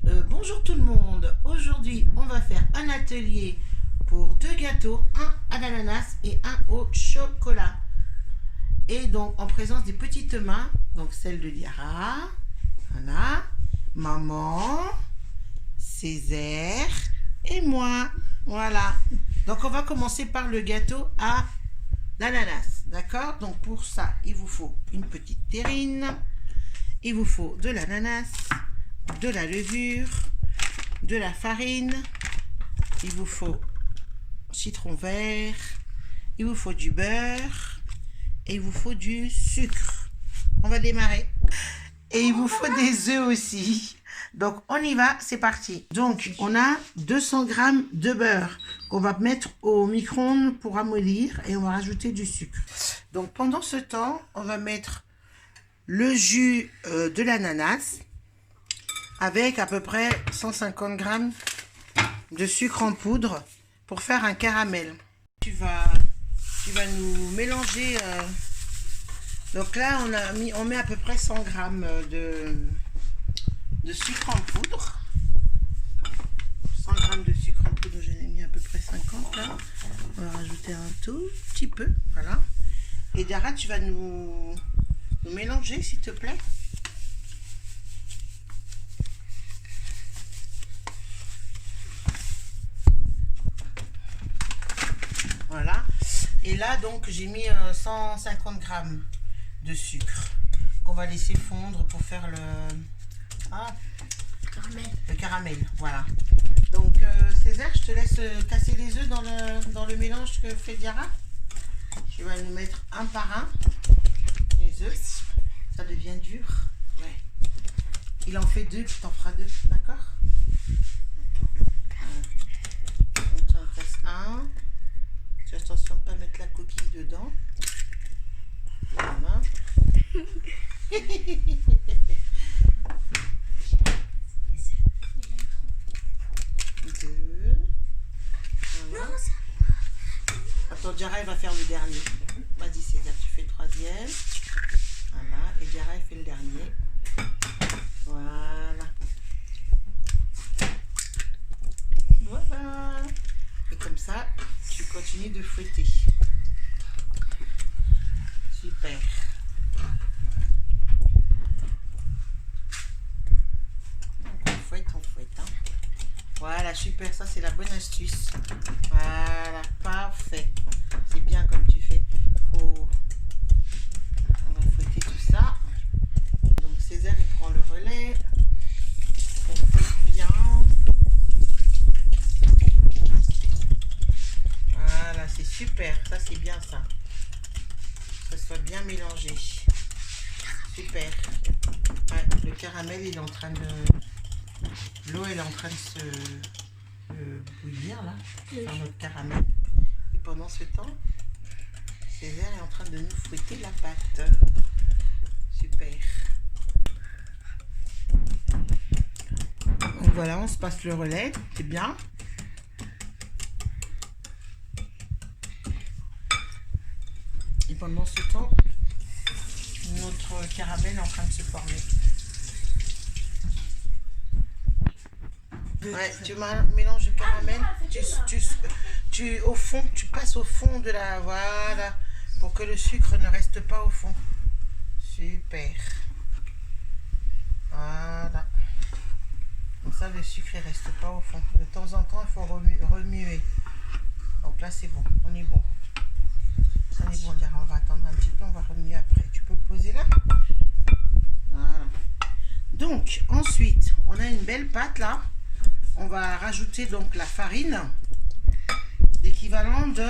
Bonjour tout le monde. Aujourd'hui, on va faire un atelier pour deux gâteaux, un à l'ananas et un au chocolat. Et donc, en présence des petites mains, donc celle de Diara, voilà, maman, Césaire et moi. Voilà. Donc, on va commencer par le gâteau à l'ananas. D'accord? Donc, pour ça, il vous faut une petite terrine. Il vous faut de l'ananas, de la levure, de la farine, il vous faut citron vert, il vous faut du beurre et il vous faut du sucre. On va démarrer. Et il vous faut des œufs aussi. Donc on y va, c'est parti. Donc on a 200 g de beurre qu'on va mettre au micro-ondes pour ramollir et on va rajouter du sucre. Donc pendant ce temps, on va mettre le jus de l'ananas avec à peu près 150 g de sucre en poudre pour faire un caramel. Tu vas nous mélanger. Donc là, on met à peu près 100 g de sucre en poudre. 100 g de sucre en poudre, j'en ai mis à peu près 50 là. On va rajouter un tout petit peu, voilà. Et Dara, tu vas nous mélanger s'il te plaît. Voilà. Et là, donc, j'ai mis 150 g de sucre qu'on va laisser fondre pour faire le caramel. Voilà. Donc, Césaire, je te laisse casser les œufs dans le mélange que fait Diara. Tu vas nous mettre un par un les œufs. Ça devient dur. Ouais. Il en fait deux, puis t'en feras deux. D'accord? Donc, tu en casses un. Fais attention de ne pas mettre la coquille dedans. Voilà. Deux. Voilà. Attends, Diara va faire le dernier. Vas-y Césaire, tu fais le troisième. Voilà. Et Diara fait le dernier. Voilà. Voilà. Et comme ça, tu continues de fouetter. Super. On fouette. Hein. Voilà, super. Ça, c'est la bonne astuce. Voilà, parfait. C'est bien comme tu fais. On va fouetter tout ça. Donc, Césaire, il prend le relais. On fouette bien. Voilà, c'est super. Ça, c'est bien ça. Que ça soit bien mélangé. Super. Ouais, le caramel, il est en train de... L'eau, elle est en train de se bouillir, là. Dans notre caramel. Et pendant ce temps, Césaire est en train de nous fouetter la pâte. Super. Donc voilà, on se passe le relais. C'est bien. Et pendant ce temps, notre caramel est en train de se former. Ouais, tu mélanges le caramel, tu passes au fond de la... Voilà, pour que le sucre ne reste pas au fond. Super. Voilà. Comme ça, le sucre ne reste pas au fond. De temps en temps, il faut remuer. Donc là, c'est bon, on est bon. On est bon, on va attendre un petit peu, on va remuer après. Tu peux le poser là? Voilà. Donc, ensuite, on a une belle pâte là. On va rajouter donc la farine, l'équivalent de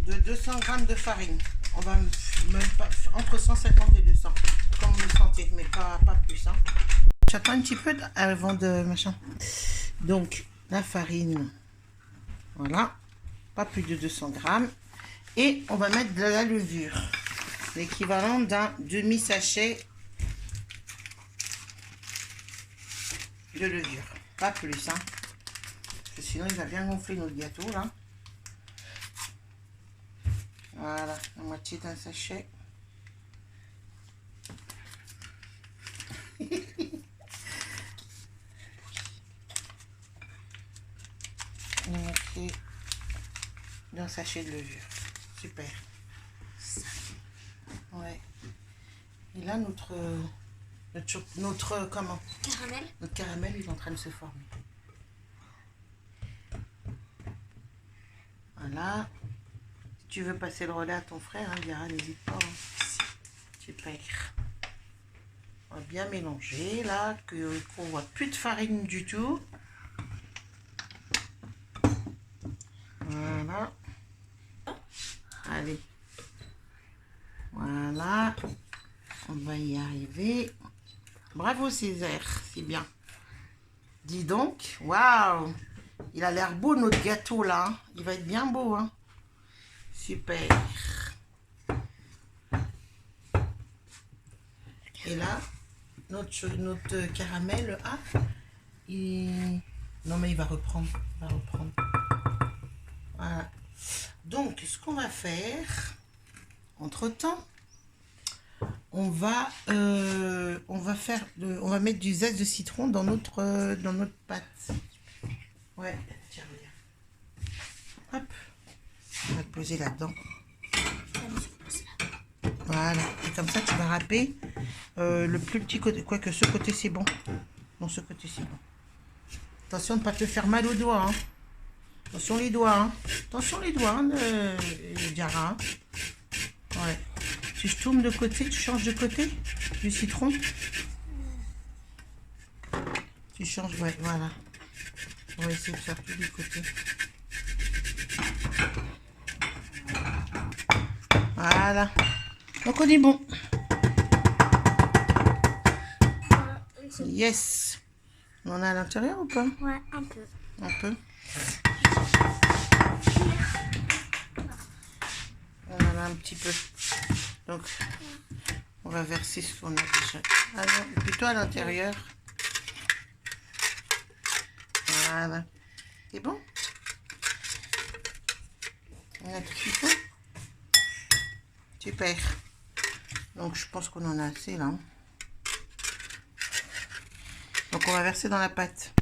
200 g de farine. On va entre 150 et 200, comme vous le sentez, mais pas plus. Hein. J'attends un petit peu avant de machin. Donc, la farine, voilà, pas plus de 200 g. Et on va mettre de la levure, l'équivalent d'un demi-sachet de levure, pas plus, hein, parce que sinon il va bien gonfler notre gâteau là. Voilà, la moitié d'un sachet. un sachet de levure. Super. Ouais. Et là, notre comment? Caramel. Notre caramel, il est en train de se former. Voilà. Si tu veux passer le relais à ton frère, hein, Diara, n'hésite pas. Hein. Super. On va bien mélanger là, qu'on voit plus de farine du tout. Voilà. Allez. Voilà. On va y arriver. Bravo Césaire, c'est bien. Dis donc, waouh! Il a l'air beau notre gâteau là. Hein. Il va être bien beau. Hein. Super. Et là, notre caramel, non mais il va reprendre. Voilà. Donc, ce qu'on va faire, entre-temps, on va mettre du zeste de citron dans notre pâte. Ouais, tiens, regarde. Hop. On va le poser là-dedans. Voilà. Et comme ça, tu vas râper le plus petit côté. Quoique ce côté, c'est bon. Non, ce côté, c'est bon. Attention de ne pas te faire mal aux doigts. Hein. Attention les doigts. Hein. Attention les doigts, hein, Diara. Hein. Ouais. Si je tourne de côté, tu changes de côté du citron. Tu changes, ouais, voilà. On va essayer de faire tout du côté. Voilà. Donc on est bon. Yes. On en a à l'intérieur ou pas? Ouais, un peu. Un peu. On en a un petit peu. Donc, on va verser ce qu'on a déjà. Alors, plutôt à l'intérieur. Voilà. C'est bon? On a tout ce qu'il faut? Super. Donc, je pense qu'on en a assez là. Donc, on va verser dans la pâte.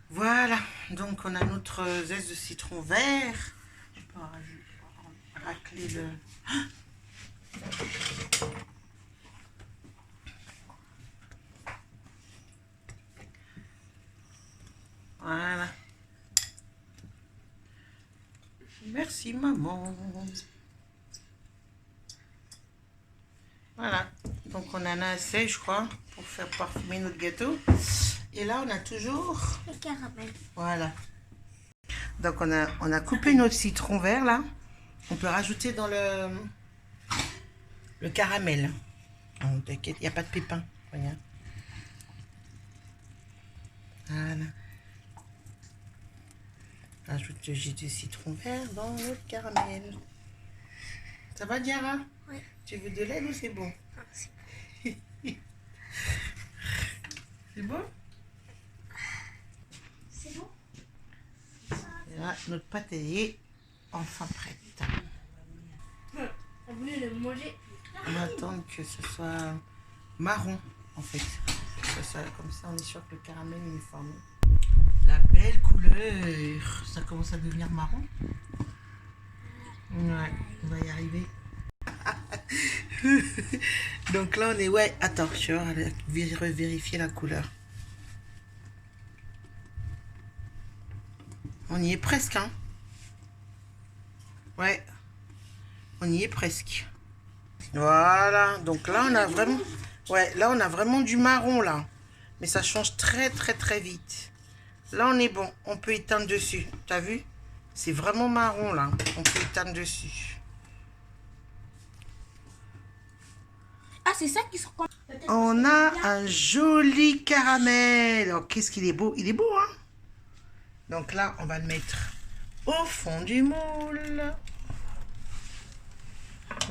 Voilà. Donc, on a notre zeste de citron vert. Je peux racler le... Voilà. Merci maman. Voilà. Donc on en a assez, je crois, pour faire parfumer notre gâteau. Et là, on a toujours... le caramel. Voilà. Donc on a coupé notre citron vert là. On peut rajouter dans le caramel. Oh, t'inquiète, il n'y a pas de pépins. Regarde. Voilà. Rajoute le jus de citron vert dans notre caramel. Ça va, Diara? Oui. Tu veux de l'aide ou c'est bon? Ah, c'est C'est bon? C'est bon. Et là, notre pâte est enfin prête. On voulait le manger. On va attendre que ce soit marron, en fait. Comme ça, on est sûr que le caramel est formé. La belle couleur. Ça commence à devenir marron. Ouais, on va y arriver. Donc là, on est... Ouais, attends, je vais vérifier la couleur. On y est presque, hein. Ouais. On y est presque. Voilà. Donc là, on a vraiment... Ouais, là, on a vraiment du marron, là. Mais ça change très, très, très vite. Là, on est bon. On peut éteindre dessus. T'as vu? C'est vraiment marron, là. On peut éteindre dessus. Ah, c'est ça qui se... On a un joli caramel. Oh, qu'est-ce qu'il est beau. Il est beau, hein? Donc là, on va le mettre au fond du moule.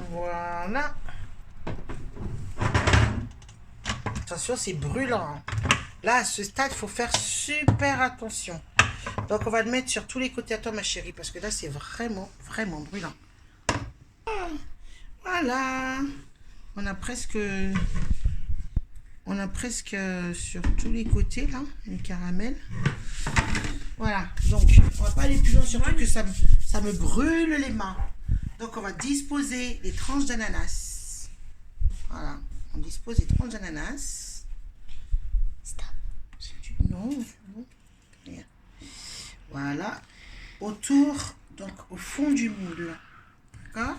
Voilà. Attention, c'est brûlant. Là, à ce stade, il faut faire super attention. Donc, on va le mettre sur tous les côtés. Attends, ma chérie, parce que là, c'est vraiment, vraiment brûlant. Voilà. On a presque sur tous les côtés, là, le caramel. Voilà. Donc, on va pas aller plus loin, surtout que ça ça me brûle les mains. Donc on va disposer les tranches d'ananas. Voilà, on dispose les tranches d'ananas. Stop. Non, rien. Voilà, autour, donc au fond du moule. D'accord?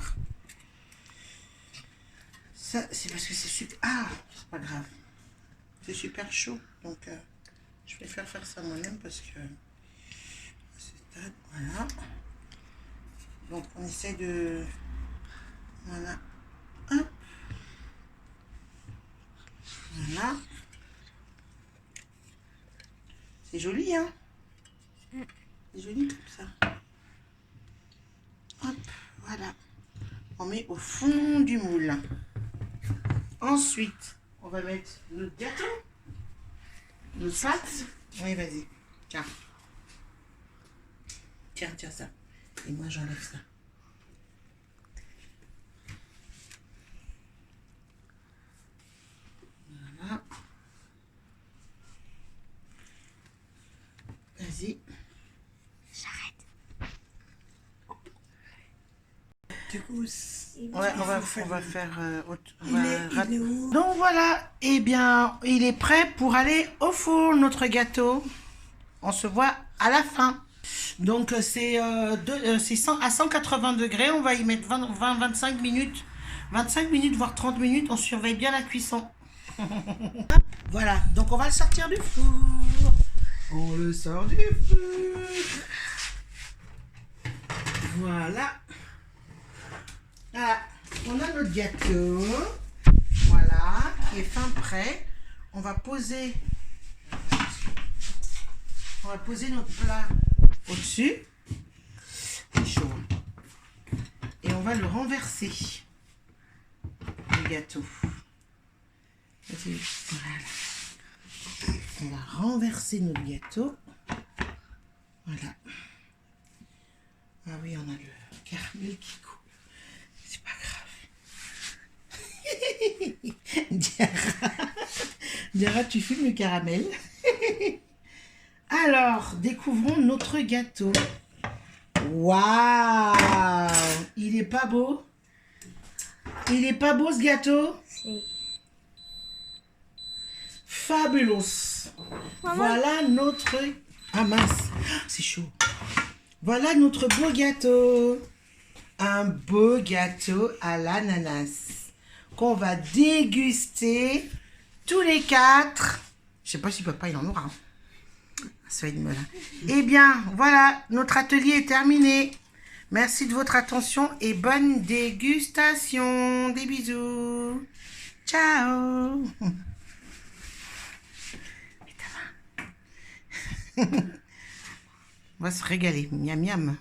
Ça, c'est parce que c'est super... Ah, c'est pas grave. C'est super chaud, donc je préfère faire ça moi-même parce que... Voilà. Donc on essaie de... Voilà. Hop. Voilà. C'est joli, hein? C'est joli comme ça. Hop, voilà. On met au fond du moule. Ensuite, on va mettre notre gâteau. Notre pâte. Oui, vas-y. Tiens. Tiens, tiens ça. Et moi, j'enlève ça. Voilà. Vas-y. J'arrête. Du coup, Ouais, on va faire... il est où? Donc voilà, eh bien, il est prêt pour aller au four, notre gâteau. On se voit à la fin. Donc c'est à 180 degrés, on va y mettre 20-25 minutes. 25 minutes, voire 30 minutes, on surveille bien la cuisson. Voilà, donc on va le sortir du four. On le sort du four. Voilà. Voilà, on a notre gâteau. Voilà, qui est fin prêt. On va poser notre plat au-dessus. C'est chaud. Et on va le renverser. Le gâteau. Voilà. On va renverser notre gâteau. Voilà. Ah oui, on a le caramel qui coule. C'est pas grave. Diara, tu fumes le caramel. Alors, découvrons notre gâteau. Waouh! Il est pas beau? Il est pas beau ce gâteau? Si. Fabulous. Maman. Voilà notre... Ah mince, c'est chaud. Voilà notre beau gâteau. Un beau gâteau à l'ananas qu'on va déguster tous les 4. Je sais pas si papa il en aura. Eh bien, voilà, notre atelier est terminé. Merci de votre attention et bonne dégustation. Des bisous. Ciao. On va se régaler. Miam miam.